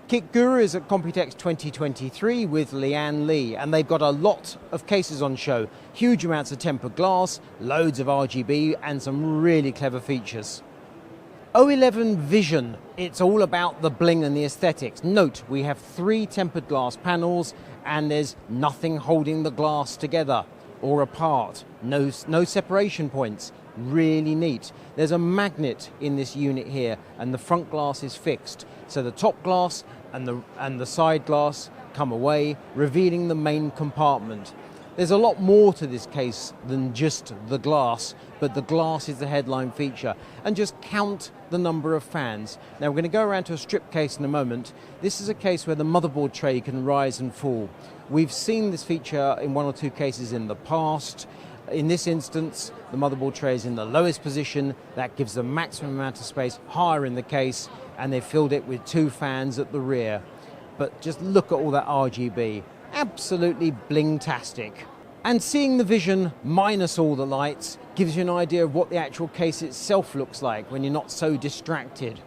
Kit Guru is at Computex 2023 with LIAN Li, and they've got a lot of cases on show. Huge amounts of tempered glass, loads of RGB, and some really clever features. O11 Vision, it's all about the bling and the aesthetics. Note, we have 3 tempered glass panels, and there's nothing holding the glass together or apart. No separation points. Really neat. There's a magnet in this unit here, and the front glass is fixed. So the top glass and the side glass come away, revealing the main compartment. There's a lot more to this case than just the glass, but the glass is the headline feature. And just count the number of fans. Now we're going to go around to a strip case in a moment. This is a case where the motherboard tray can rise and fall. We've seen this feature in 1 or 2 cases in the past. In this instance, the motherboard tray is in the lowest position. That gives the maximum amount of space higher in the case, and they filled it with 2 fans at the rear. But just look at all that RGB. Absolutely bling-tastic. And seeing the Vision minus all the lights gives you an idea of what the actual case itself looks like when you're not so distracted.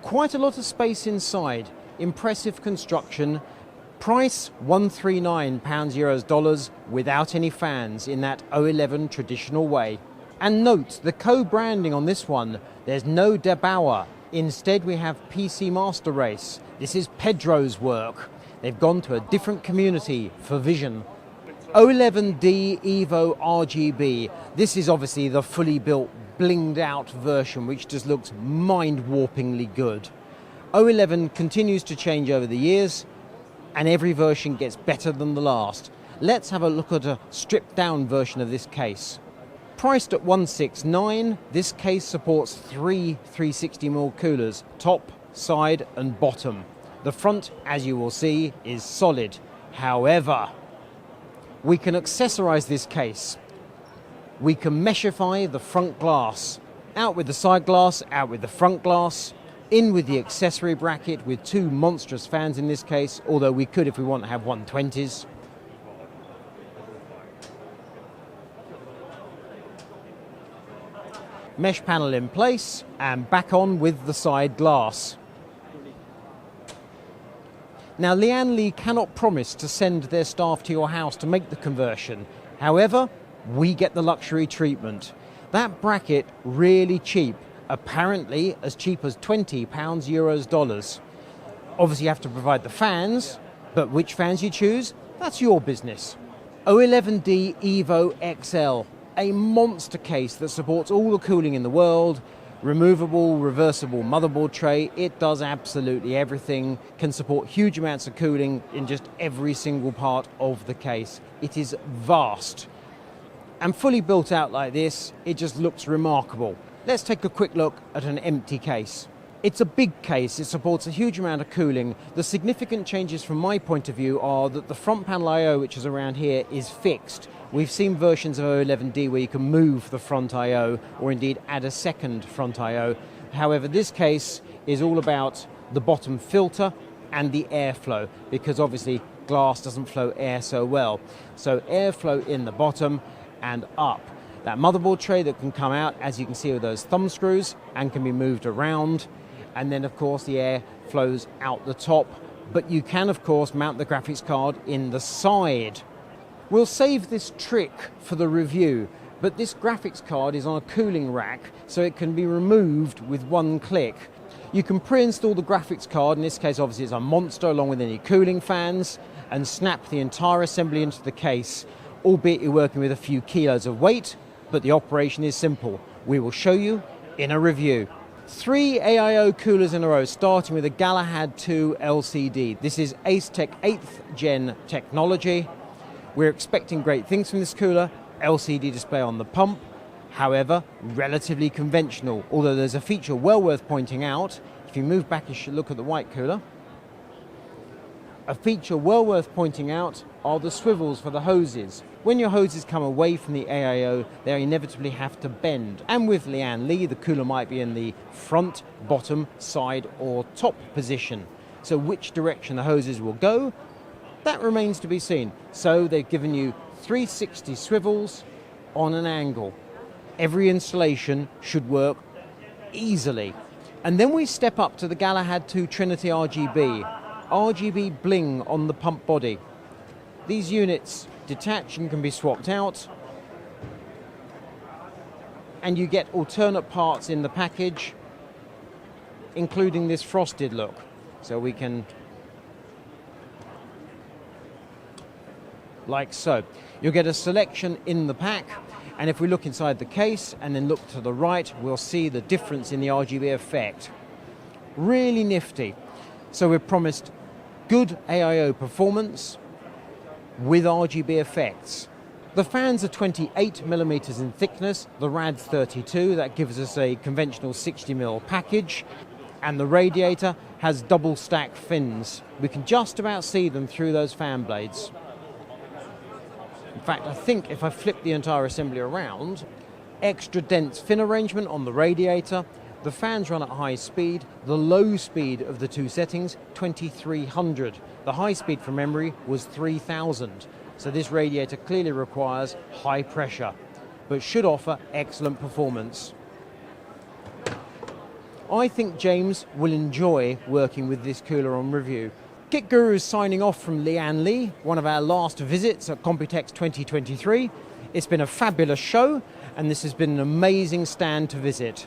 Quite a lot of space inside. Impressive construction. Price £139 without any fans in that O11 traditional way. And note the co-branding on this one, there's no De Bauer. Instead we have PC Master Race. This is Pedro's work. They've gone to a different community for Vision. O11D Evo RGB. This is obviously the fully built, blinged out version which just looks mind-warpingly good. O11 continues to change over the years, and every version gets better than the last. Let's have a look at a stripped down version of this case. Priced at $169, this case supports 3 360mm coolers, top, side and bottom. The front, as you will see, is solid. However, we can accessorize this case. We can meshify the front glass. Out with the side glass, out with the front glass. In with the accessory bracket with 2 monstrous fans in this case, although we could if we want to have 120s. Mesh panel in place and back on with the side glass. Now LIAN Li cannot promise to send their staff to your house to make the conversion. However, we get the luxury treatment. That bracket really cheap. Apparently as cheap as £20, euros, dollars. Obviously you have to provide the fans, but which fans you choose, that's your business. O11D Evo XL, a monster case that supports all the cooling in the world, removable, reversible motherboard tray. It does absolutely everything, can support huge amounts of cooling in just every single part of the case. It is vast. And fully built out like this, it just looks remarkable. Let's take a quick look at an empty case. It's a big case, it supports a huge amount of cooling. The significant changes from my point of view are that the front panel I/O, which is around here, is fixed. We've seen versions of O11D where you can move the front I/O or indeed add a second front I/O. However, this case is all about the bottom filter and the airflow, because obviously glass doesn't flow air so well. So airflow in the bottom and up. That motherboard tray that can come out, as you can see with those thumb screws, and can be moved around. And then of course the air flows out the top. But you can of course mount the graphics card in the side. We'll save this trick for the review, but this graphics card is on a cooling rack, so it can be removed with one click. You can pre-install the graphics card, in this case obviously it's a monster along with any cooling fans, and snap the entire assembly into the case, albeit you're working with a few kilos of weight. But the operation is simple. We will show you in a review. 3 AIO coolers in a row, starting with a Galahad 2 LCD. This is Acetec 8th Gen technology. We're expecting great things from this cooler. LCD display on the pump. However, relatively conventional, although there's a feature well worth pointing out. If you move back, you should look at the white cooler. A feature well worth pointing out are the swivels for the hoses. When your hoses come away from the AIO, they inevitably have to bend. And with LIAN Li, the cooler might be in the front, bottom, side or top position. So which direction the hoses will go, that remains to be seen. So they've given you 360 swivels on an angle. Every installation should work easily. And then we step up to the Galahad 2 Trinity RGB. RGB bling on the pump body. These units detach and can be swapped out, and you get alternate parts in the package, including this frosted look. So we can, like so. You'll get a selection in the pack, and if we look inside the case and then look to the right, we'll see the difference in the RGB effect. Really nifty. So we've promised good AIO performance with RGB effects. The fans are 28mm in thickness, the rad's 32, that gives us a conventional 60mm package, and the radiator has double stack fins. We can just about see them through those fan blades. In fact, I think if I flip the entire assembly around, extra dense fin arrangement on the radiator, the fans run at high speed, the low speed of the two settings, 2300. The high speed from memory was 3000. So this radiator clearly requires high pressure, but should offer excellent performance. I think James will enjoy working with this cooler on review. Kit Guru is signing off from LIAN LI, one of our last visits at Computex 2023. It's been a fabulous show, and this has been an amazing stand to visit.